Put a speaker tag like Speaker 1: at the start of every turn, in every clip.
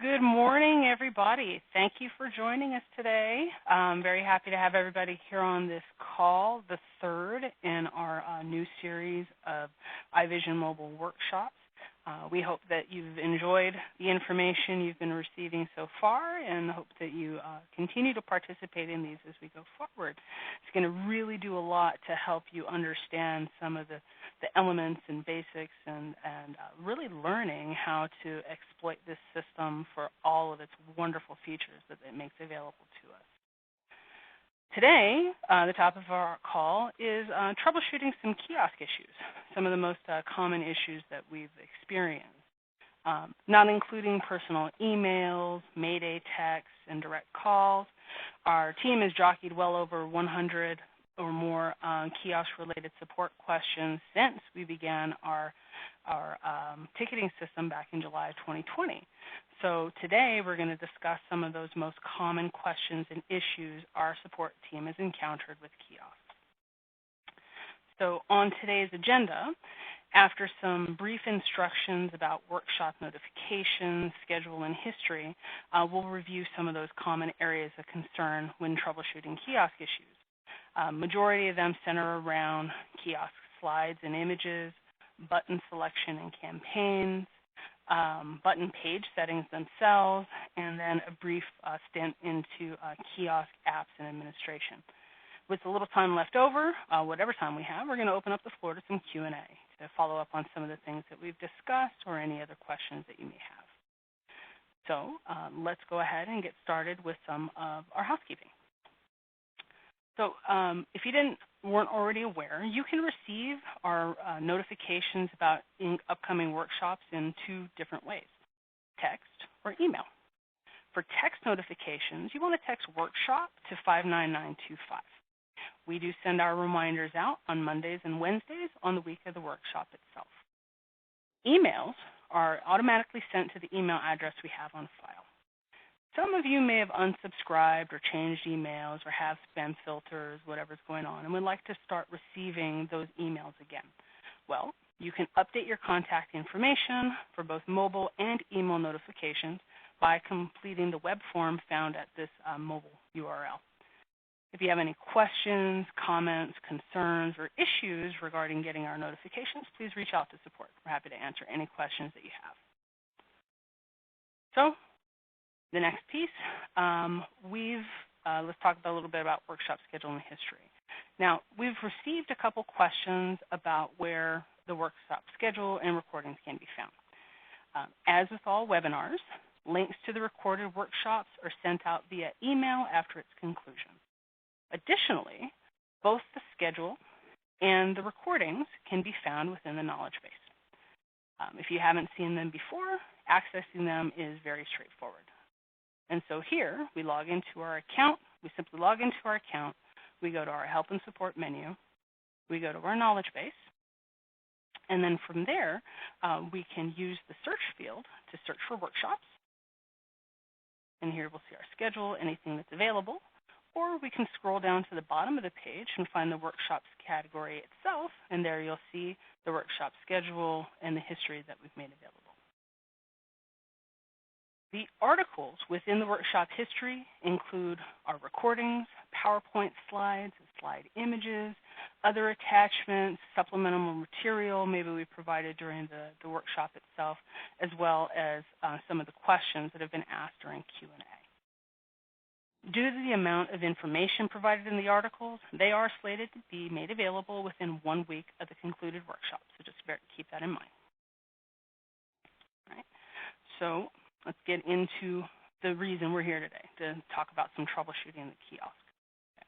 Speaker 1: Good morning, everybody. Thank you for joining us today. I'm very happy to have everybody here on this call, the third in our new series of iVisionMobile workshops. We hope that you've enjoyed the information you've been receiving so far and hope that you continue to participate in these as we go forward. It's going to really do a lot to help you understand some of the elements and basics and really learning how to exploit this system for all of its wonderful features that it makes available to us. Today, the topic of our call is troubleshooting some kiosk issues, some of the most common issues that we've experienced, not including personal emails, Mayday texts, and direct calls. Our team has jockeyed well over 100 or more kiosk-related support questions since we began our ticketing system back in July of 2020. So today we're going to discuss some of those most common questions and issues our support team has encountered with kiosks. So on today's agenda, after some brief instructions about workshop notifications, schedule, and history, we'll review some of those common areas of concern when troubleshooting kiosk issues. Majority of them center around kiosk slides and images, button selection and campaigns, button page settings themselves, and then a brief stint into kiosk apps and administration. With a little time left over, whatever time we have, we're going to open up the floor to some Q&A to follow up on some of the things that we've discussed or any other questions that you may have. So let's go ahead and get started with some of our housekeeping. So if you weren't already aware, you can receive our notifications about upcoming workshops in two different ways, text or email. For text notifications, you want to text workshop to 59925. We do send our reminders out on Mondays and Wednesdays on the week of the workshop itself. Emails are automatically sent to the email address we have on file. Some of you may have unsubscribed or changed emails or have spam filters, whatever's going on, and would like to start receiving those emails again. Well, you can update your contact information for both mobile and email notifications by completing the web form found at this mobile URL. If you have any questions, comments, concerns, or issues regarding getting our notifications, please reach out to support. We're happy to answer any questions that you have. So, the next piece, let's talk a little bit about workshop schedule and history. Now, we've received a couple questions about where the workshop schedule and recordings can be found. As with all webinars, links to the recorded workshops are sent out via email after its conclusion. Additionally, both the schedule and the recordings can be found within the knowledge base. If you haven't seen them before, accessing them is very straightforward. And so here, we log into our account. We simply log into our account. We go to our help and support menu. We go to our knowledge base. And then from there, we can use the search field to search for workshops. And here we'll see our schedule, anything that's available. Or we can scroll down to the bottom of the page and find the workshops category itself. And there you'll see the workshop schedule and the history that we've made available. The articles within the workshop history include our recordings, PowerPoint slides, slide images, other attachments, supplemental material maybe we provided during the workshop itself, as well as some of the questions that have been asked during Q&A. Due to the amount of information provided in the articles, they are slated to be made available within 1 week of the concluded workshop, so just keep that in mind. All right. So let's get into the reason we're here today, to talk about some troubleshooting in the kiosk. Okay.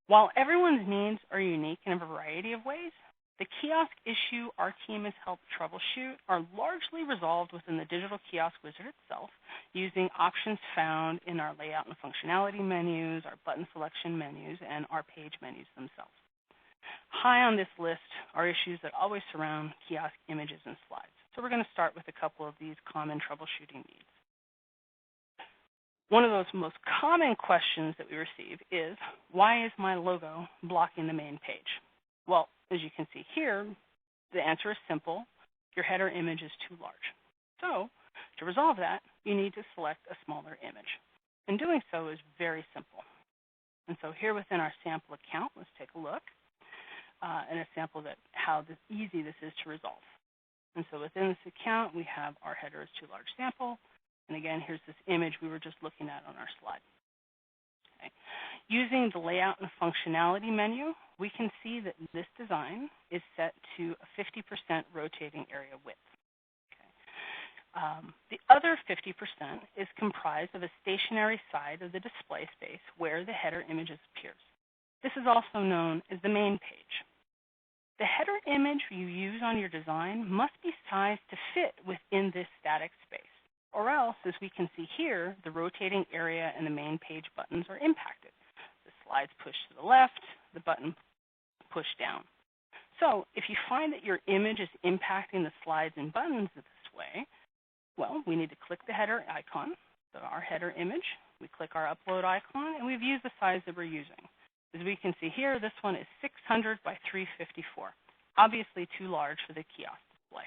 Speaker 1: While everyone's needs are unique in a variety of ways, the kiosk issue our team has helped troubleshoot are largely resolved within the digital kiosk wizard itself using options found in our layout and functionality menus, our button selection menus, and our page menus themselves. High on this list are issues that always surround kiosk images and slides. So we're going to start with a couple of these common troubleshooting needs. One of those most common questions that we receive is, why is my logo blocking the main page? Well, as you can see here, the answer is simple. Your header image is too large. So to resolve that, you need to select a smaller image. And doing so is very simple. And so here within our sample account, let's take a look and a sample that how easy this is to resolve. And so within this account, we have our header is too large sample. And again, here's this image we were just looking at on our slide. Okay. Using the layout and functionality menu, we can see that this design is set to a 50% rotating area width. The other 50% is comprised of a stationary side of the display space where the header images appears. This is also known as the main page. The header image you use on your design must be sized to fit within this static space, or else, as we can see here, the rotating area and the main page buttons are impacted. The slides push to the left, the button push down. So if you find that your image is impacting the slides and buttons this way, well, we need to click the header icon, so our header image. We click our upload icon, and we've used the size that we're using. As we can see here, this one is 600 by 354, obviously too large for the kiosk display.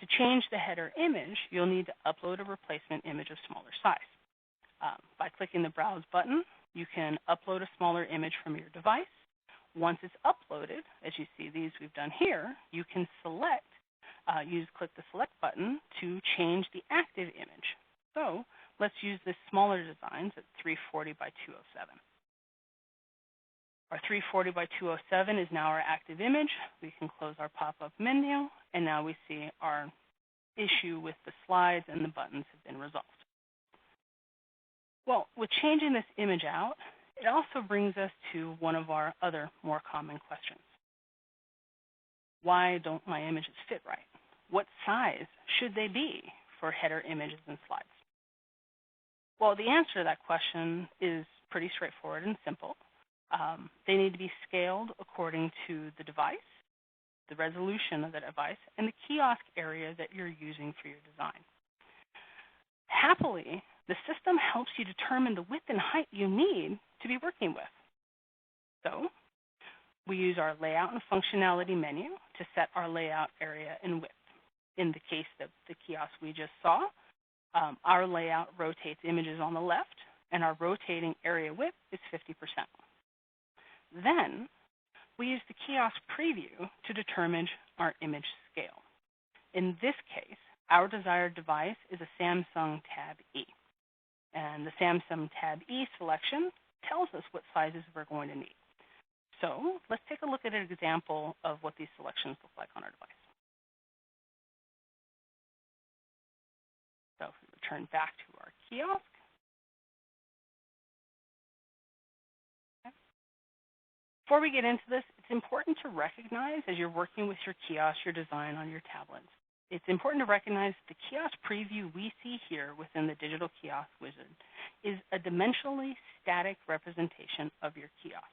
Speaker 1: To change the header image, you'll need to upload a replacement image of smaller size. By clicking the Browse button, you can upload a smaller image from your device. Once it's uploaded, as you see these we've done here, you can select click the select button to change the active image. So let's use this smaller designs at 340 by 207. Our 340 by 207 is now our active image. We can close our pop-up menu, and now we see our issue with the slides and the buttons have been resolved. Well, with changing this image out, it also brings us to one of our other more common questions. Why don't my images fit right? What size should they be for header images and slides? Well, the answer to that question is pretty straightforward and simple. They need to be scaled according to the device, the resolution of the device, and the kiosk area that you're using for your design. Happily, the system helps you determine the width and height you need to be working with. So we use our layout and functionality menu to set our layout area and width. In the case of the kiosk we just saw, our layout rotates images on the left, and our rotating area width is 50%. Then we use the kiosk preview to determine our image scale. In this case, our desired device is a Samsung Tab E. And the Samsung Tab E selection tells us what sizes we're going to need. So let's take a look at an example of what these selections look like on our device. So if we return back to our kiosk, before we get into this, it's important to recognize as you're working with your kiosk, your design on your tablets, it's important to recognize the kiosk preview we see here within the digital kiosk wizard is a dimensionally static representation of your kiosk.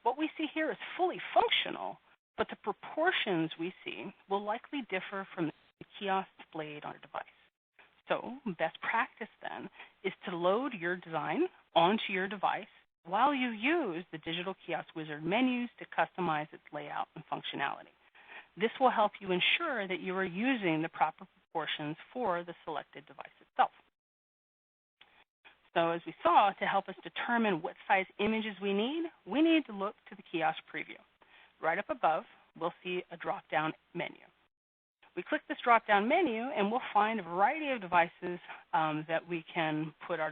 Speaker 1: What we see here is fully functional, but the proportions we see will likely differ from the kiosk displayed on your device. So best practice then is to load your design onto your device while you use the digital kiosk wizard menus to customize its layout and functionality. This will help you ensure that you are using the proper proportions for the selected device itself. So as we saw, to help us determine what size images we need to look to the kiosk preview. Right up above, we'll see a drop-down menu. We click this drop-down menu, and we'll find a variety of devices that we can put our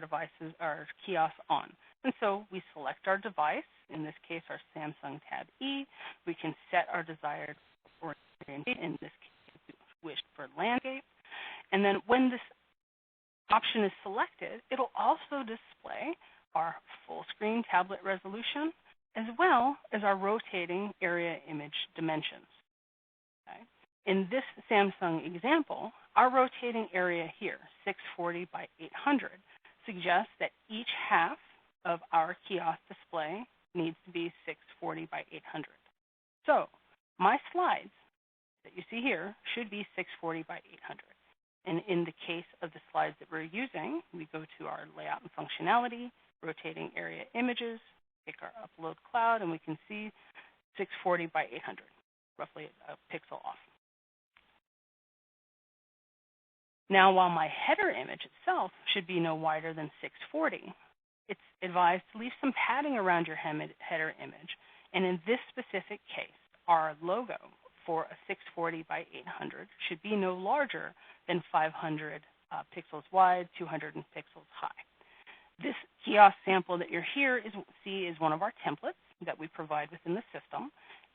Speaker 1: kiosks on. And so we select our device, in this case our Samsung Tab E. We can set our desired orientation, in this case we wish for landscape. And then when this option is selected, it'll also display our full screen tablet resolution as well as our rotating area image dimensions. Okay. In this Samsung example, our rotating area here, 640 by 800, suggests that each half of our kiosk display needs to be 640 by 800. So my slides that you see here should be 640 by 800. And in the case of the slides that we're using, we go to our layout and functionality, rotating area images, pick our upload cloud, and we can see 640 by 800, roughly a pixel off. Now, while my header image itself should be no wider than 640, it's advised to leave some padding around your header image. And in this specific case, our logo for a 640 by 800 should be no larger than 500 pixels wide, 200 pixels high. This kiosk sample that you're here is one of our templates that we provide within the system.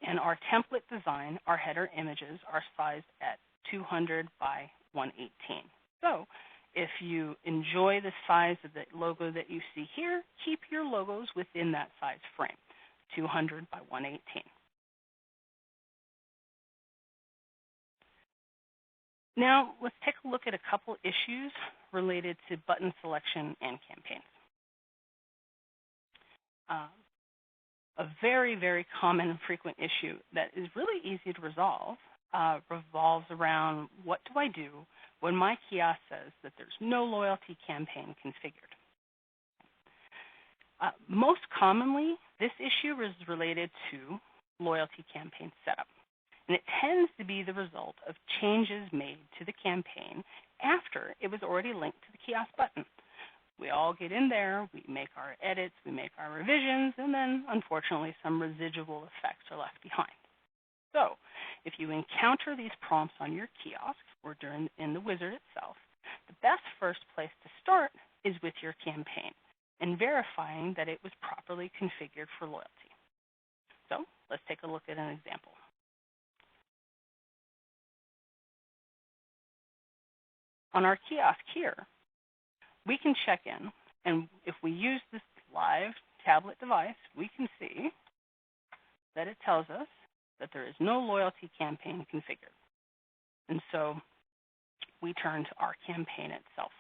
Speaker 1: And our template design, our header images, are sized at 200 by 118. So if you enjoy the size of the logo that you see here, keep your logos within that size frame, 200 by 118. Now, let's take a look at a couple issues related to button selection and campaigns. A very, very common and frequent issue that is really easy to resolve revolves around what do I do when my kiosk says that there's no loyalty campaign configured. Most commonly, this issue is related to loyalty campaign setup. And it tends to be the result of changes made to the campaign after it was already linked to the kiosk button. We all get in there, we make our edits, we make our revisions, and then, unfortunately, some residual effects are left behind. So, if you encounter these prompts on your kiosk or in the wizard itself, the best first place to start is with your campaign and verifying that it was properly configured for loyalty. So, let's take a look at an example. On our kiosk here, we can check in, and if we use this live tablet device, we can see that it tells us that there is no loyalty campaign configured. And so we turn to our campaign itself.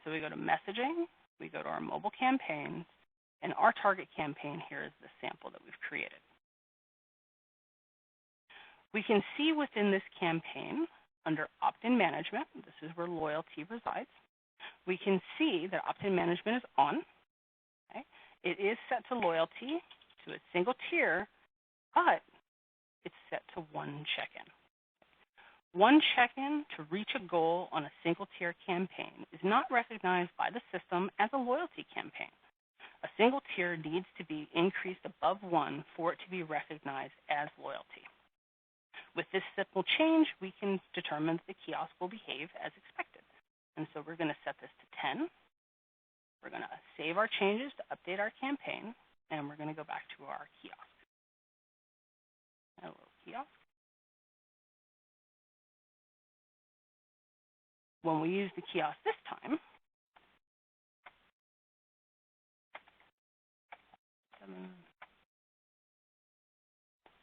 Speaker 1: So we go to messaging, we go to our mobile campaigns, and our target campaign here is the sample that we've created. We can see within this campaign, under opt-in management, this is where loyalty resides, we can see that opt-in management is on. Okay? It is set to loyalty to a single tier, but it's set to one check-in. One check-in to reach a goal on a single tier campaign is not recognized by the system as a loyalty campaign. A single tier needs to be increased above 1 for it to be recognized as loyalty. With this simple change, we can determine that the kiosk will behave as expected. And so we're going to set this to 10. We're going to save our changes to update our campaign, and we're going to go back to our kiosk. Hello, kiosk. When we use the kiosk this time,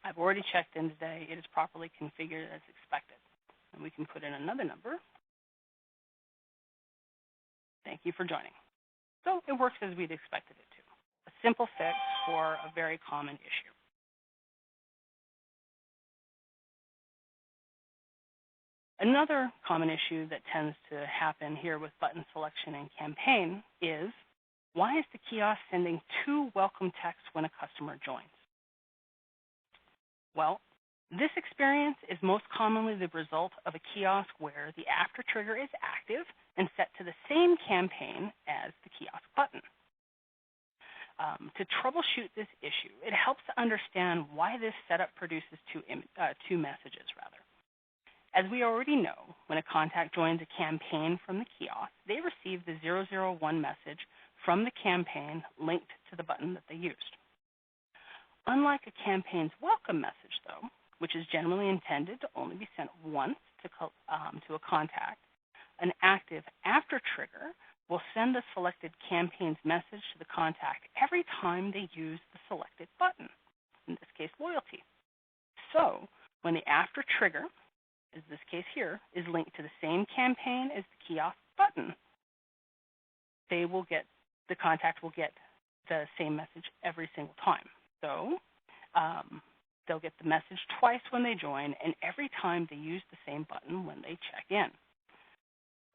Speaker 1: I've already checked in today. It is properly configured as expected. And we can put in another number. Thank you for joining. So it works as we'd expected it to. A simple fix for a very common issue. Another common issue that tends to happen here with button selection and campaign is, why is the kiosk sending 2 welcome texts when a customer joins? Well, this experience is most commonly the result of a kiosk where the after trigger is active and set to the same campaign as the kiosk button. To troubleshoot this issue, it helps to understand why this setup produces two messages. As we already know, when a contact joins a campaign from the kiosk, they receive the 001 message from the campaign linked to the button that they used. Unlike a campaign's welcome message, though, which is generally intended to only be sent once to a contact, an active after trigger will send the selected campaign's message to the contact every time they use the selected button, in this case, loyalty. So when the after trigger, as this case here, is linked to the same campaign as the kiosk button, the contact will get the same message every single time. So they'll get the message twice when they join and every time they use the same button when they check in.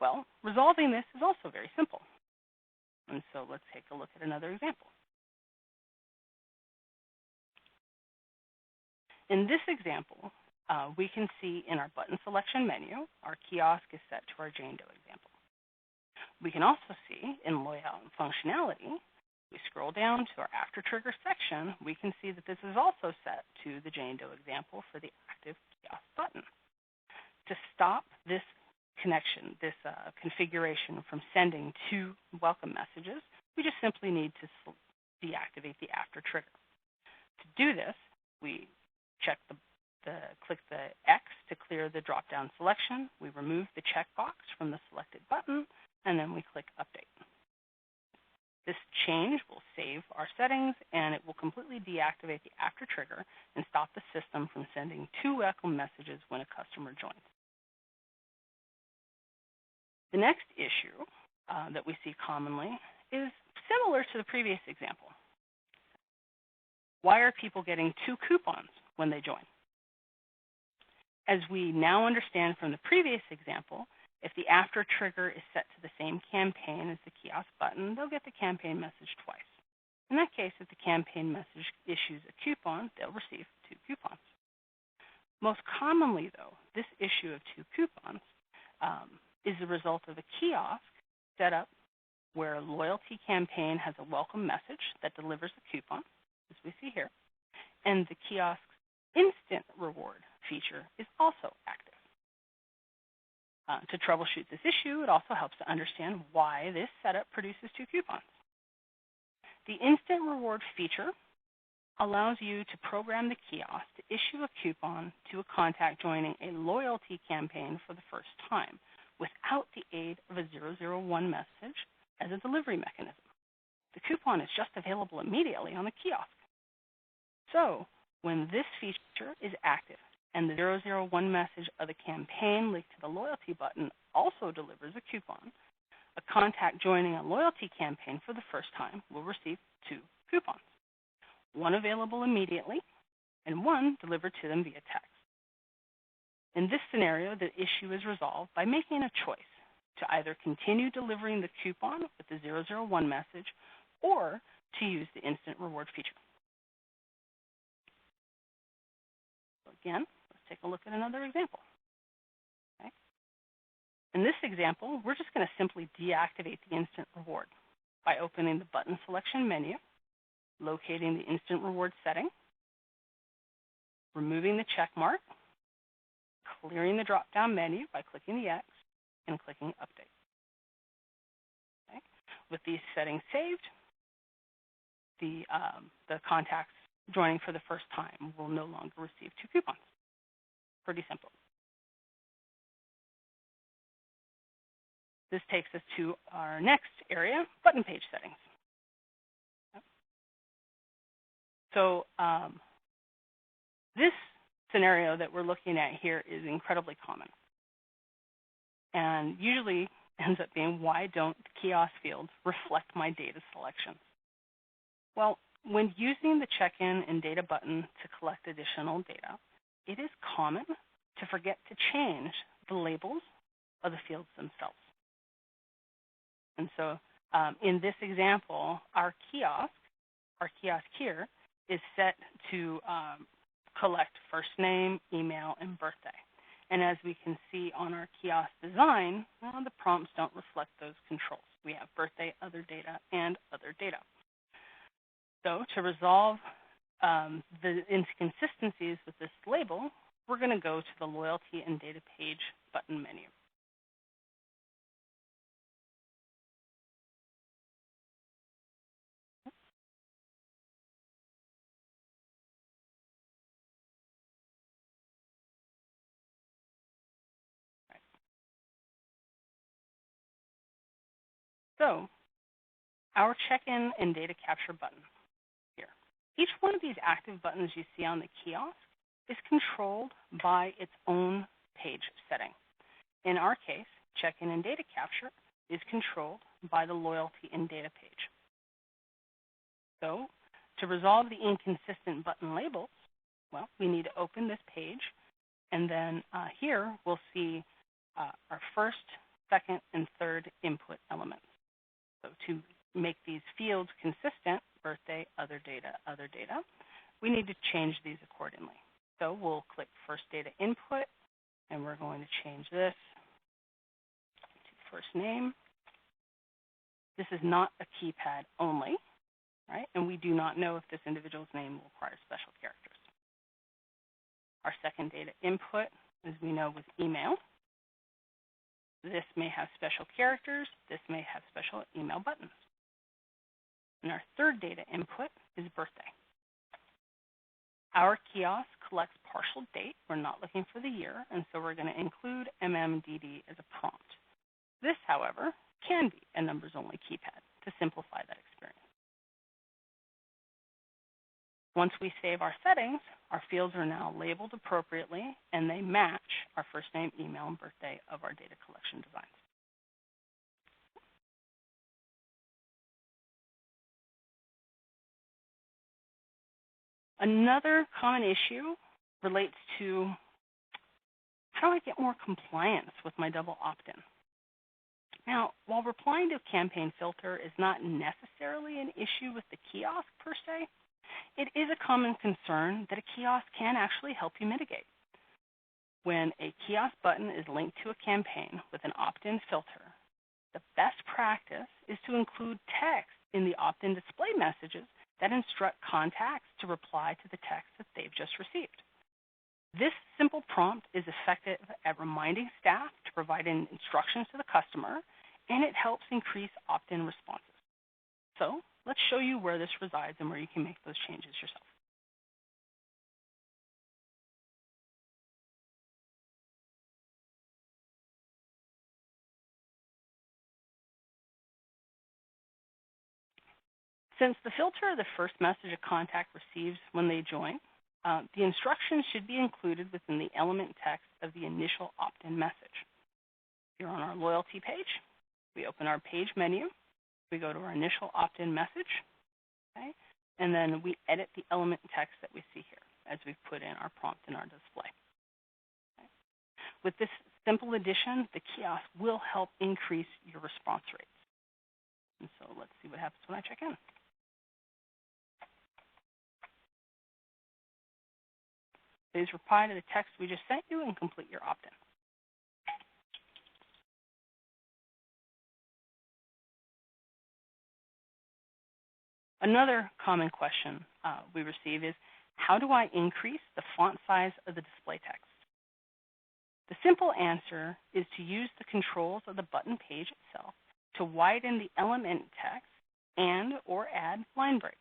Speaker 1: Well, resolving this is also very simple. And so let's take a look at another example. In this example, we can see in our button selection menu, our kiosk is set to our Jane Doe example. We can also see in layout and functionality, we scroll down to our after trigger section, we can see that this is also set to the Jane Doe example for the active kiosk button. To stop this connection, this configuration from sending two welcome messages, we just simply need to deactivate the after trigger. To do this, we check click the X to clear the drop-down selection. We remove the checkbox from the selected button, and then we click Update. This change will save our settings, and it will completely deactivate the after trigger and stop the system from sending two welcome messages when a customer joins. The next issue that we see commonly is similar to the previous example. Why are people getting two coupons when they join? As we now understand from the previous example, if the after trigger is set to the same campaign as the kiosk button, they'll get the campaign message twice. In that case, if the campaign message issues a coupon, they'll receive two coupons. Most commonly, though, this issue of two coupons is the result of a kiosk set up where a loyalty campaign has a welcome message that delivers a coupon, as we see here, and the kiosk's instant reward feature is also active. To troubleshoot this issue, it also helps to understand why this setup produces two coupons. The instant reward feature allows you to program the kiosk to issue a coupon to a contact joining a loyalty campaign for the first time without the aid of a 001 message as a delivery mechanism. The coupon is just available immediately on the kiosk. So when this feature is active and the 001 message of the campaign linked to the loyalty button also delivers a coupon, a contact joining a loyalty campaign for the first time will receive two coupons, one available immediately and one delivered to them via text. In this scenario, the issue is resolved by making a choice to either continue delivering the coupon with the 001 message or to use the instant reward feature. So again, let's take a look at another example. Okay. In this example, we're just going to simply deactivate the instant reward by opening the button selection menu, locating the instant reward setting, removing the check mark, clearing the drop-down menu by clicking the X, and clicking Update. Okay. With these settings saved, the contacts joining for the first time will no longer receive two coupons. Pretty simple. This takes us to our next area, button page settings. So this scenario that we're looking at here is incredibly common and usually ends up being, why don't the kiosk fields reflect my data selections? Well, when using the check-in and data button to collect additional data, it is common to forget to change the labels of the fields themselves. And so in this example, our kiosk here is set to collect first name, email, and birthday. And as we can see on our kiosk design, the prompts don't reflect those controls. We have birthday, other data, and other data. So to resolve the inconsistencies with this label, we're going to go to the Loyalty and Data Page button menu. So our check-in and data capture button here. Each one of these active buttons you see on the kiosk is controlled by its own page setting. In our case, check-in and data capture is controlled by the loyalty and data page. So to resolve the inconsistent button labels, well, we need to open this page, and then here we'll see our first, second, and third input elements. So to make these fields consistent, birthday, other data, we need to change these accordingly. So we'll click First Data Input, and we're going to change this to first name. This is not a keypad only, right? And we do not know if this individual's name will require special characters. Our second data input, as we know, was email. This may have special characters. This may have special email buttons. And our third data input is birthday. Our kiosk collects partial date. We're not looking for the year, and so we're going to include MMDD as a prompt. This, however, can be a numbers-only keypad to simplify that experience. Once we save our settings, our fields are now labeled appropriately, and they match our first name, email, and birthday of our data collection designs. Another common issue relates to how do I get more compliance with my double opt-in? Now, while replying to a campaign filter is not necessarily an issue with the kiosk per se, it is a common concern that a kiosk can actually help you mitigate. When a kiosk button is linked to a campaign with an opt-in filter, the best practice is to include text in the opt-in display messages that instruct contacts to reply to the text that they've just received. This simple prompt is effective at reminding staff to provide instructions to the customer, and it helps increase opt-in responses. So let's show you where this resides and where you can make those changes yourself. Since the filter is the first message a contact receives when they join, the instructions should be included within the element text of the initial opt-in message. Here on our loyalty page, we open our page menu, we go to our initial opt-in message, okay, and then we edit the element text that we see here as we've put in our prompt in our display. Okay. With this simple addition, the kiosk will help increase your response rates. And so let's see what happens when I check in. Please reply to the text we just sent you and complete your opt-in. Another common question we receive is, how do I increase the font size of the display text? The simple answer is to use the controls of the button page itself to widen the element text and or add line breaks.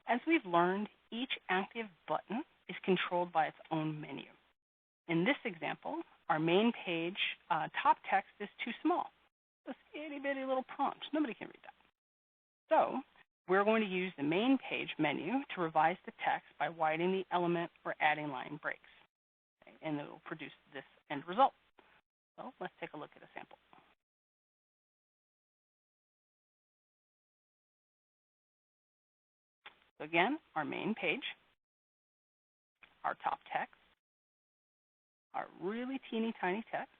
Speaker 1: As we've learned, each active button is controlled by its own menu. In this example, our main page top text is too small. This itty-bitty little prompt. Nobody can read that. So we're going to use the main page menu to revise the text by widening the element or adding line breaks. Okay, and it will produce this end result. So let's take a look at a sample. So again, our main page, our top text, our really teeny tiny text,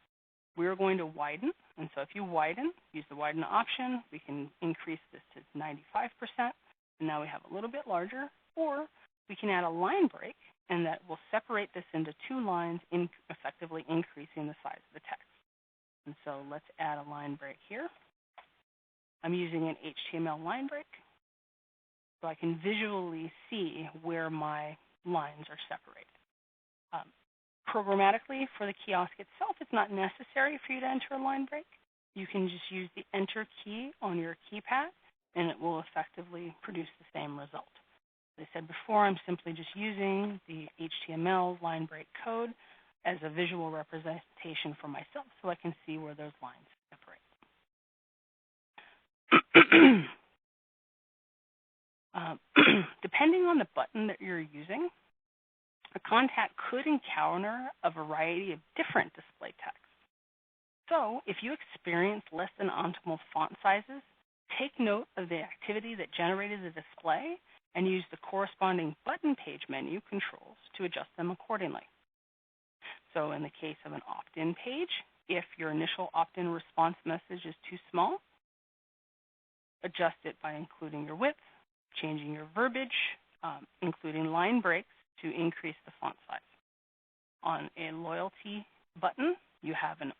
Speaker 1: we're going to widen. And so if you widen, use the widen option, we can increase this to 95%. And now we have a little bit larger. Or we can add a line break, and that will separate this into two lines, effectively increasing the size of the text. And so let's add a line break here. I'm using an HTML line break, so I can visually see where my lines are separated. Programmatically, for the kiosk itself, it's not necessary for you to enter a line break. You can just use the Enter key on your keypad, and it will effectively produce the same result. As I said before, I'm simply just using the HTML line break code as a visual representation for myself so I can see where those lines separate. Depending on the button that you're using, a contact could encounter a variety of different display text. So if you experience less than optimal font sizes, take note of the activity that generated the display and use the corresponding button page menu controls to adjust them accordingly. So in the case of an opt-in page, if your initial opt-in response message is too small, adjust it by including your width, changing your verbiage, including line breaks to increase the font size. On a loyalty button, you have an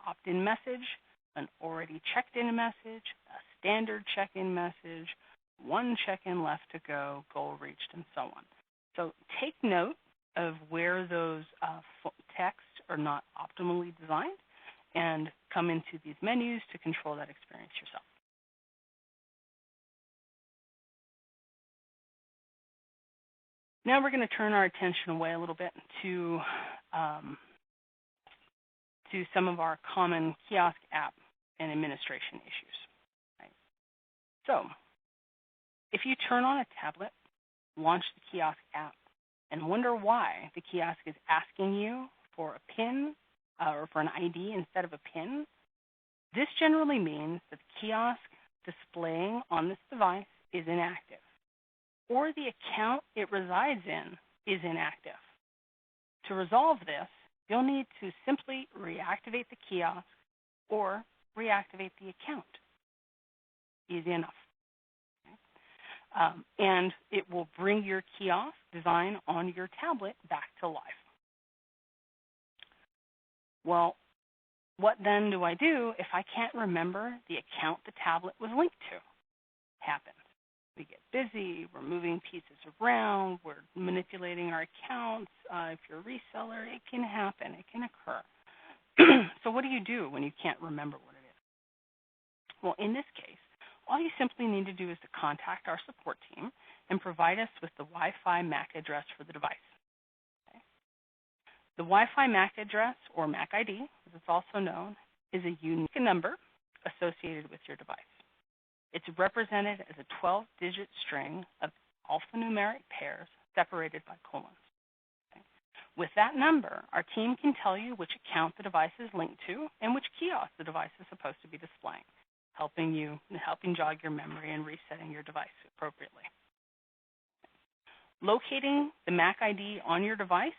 Speaker 1: opt-in message, an already checked-in message, a standard check-in message, one check-in left to go, goal reached, and so on. So take note of where those texts are not optimally designed and come into these menus to control that experience yourself. Now we're going to turn our attention away a little bit to some of our common kiosk app and administration issues. Right? So if you turn on a tablet, launch the kiosk app, and wonder why the kiosk is asking you for a PIN or for an ID instead of a PIN, this generally means that the kiosk displaying on this device is inactive, or the account it resides in is inactive. To resolve this, you'll need to simply reactivate the kiosk or reactivate the account. Easy enough. And it will bring your kiosk design on your tablet back to life. Well, what then do I do if I can't remember the account the tablet was linked to? Happens. We get busy, we're moving pieces around, we're manipulating our accounts. If you're a reseller, it can happen, it can occur. So what do you do when you can't remember what it is? Well, in this case, all you simply need to do is to contact our support team and provide us with the Wi-Fi MAC address for the device. Okay? The Wi-Fi MAC address, or MAC ID, as it's also known, is a unique number associated with your device. It's represented as a 12-digit string of alphanumeric pairs separated by colons. Okay? With that number, our team can tell you which account the device is linked to and which kiosk the device is supposed to be displaying, helping jog your memory and resetting your device appropriately. Locating the MAC ID on your device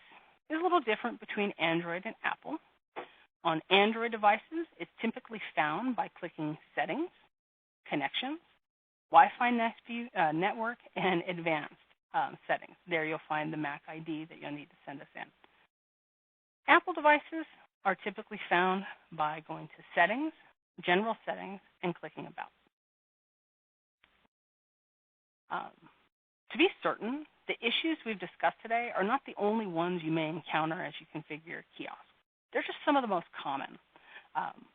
Speaker 1: is a little different between Android and Apple. On Android devices, it's typically found by clicking Settings, Connections, Wi-Fi network, and Advanced settings. There you'll find the MAC ID that you'll need to send us in. Apple devices are typically found by going to Settings, General Settings, and clicking About. To be certain, the issues we've discussed today are not the only ones you may encounter as you configure your kiosk. They're just some of the most common.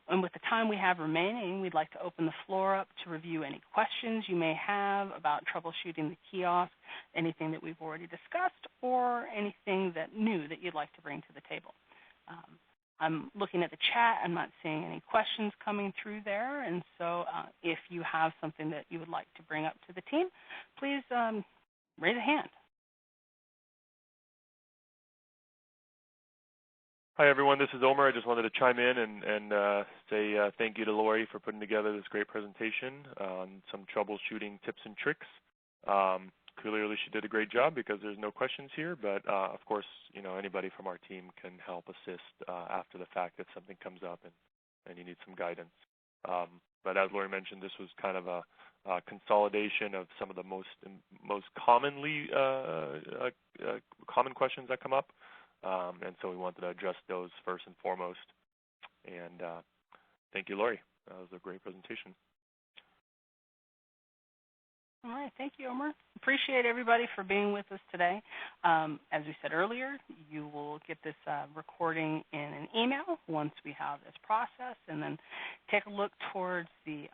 Speaker 1: And with the time we have remaining, we'd like to open the floor up to review any questions you may have about troubleshooting the kiosk, anything that we've already discussed, or anything new that you'd like to bring to the table. I'm looking at the chat. I'm not seeing any questions coming through there. And so if you have something that you would like to bring up to the team, please raise a hand.
Speaker 2: Hi, everyone. This is Omer. I just wanted to chime in and say thank you to Lori for putting together this great presentation on some troubleshooting tips and tricks. Clearly, she did a great job because there's no questions here, but of course, anybody from our team can help assist after the fact if something comes up and you need some guidance. But as Lori mentioned, this was kind of a consolidation of some of the most commonly common questions that come up. And so we wanted to address those first and foremost. And thank you, Lori. That was a great presentation.
Speaker 1: All right. Thank you, Omer. Appreciate everybody for being with us today. As we said earlier, you will get this recording in an email once we have this process, and then take a look towards the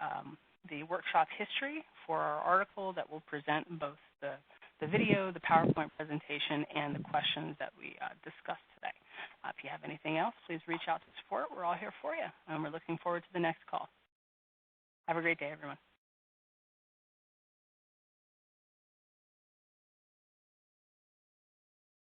Speaker 1: workshop history for our article that will present both the video, the PowerPoint presentation, and the questions that we discussed today. If you have anything else, please reach out to support. We're all here for you, and we're looking forward to the next call. Have a great day, everyone.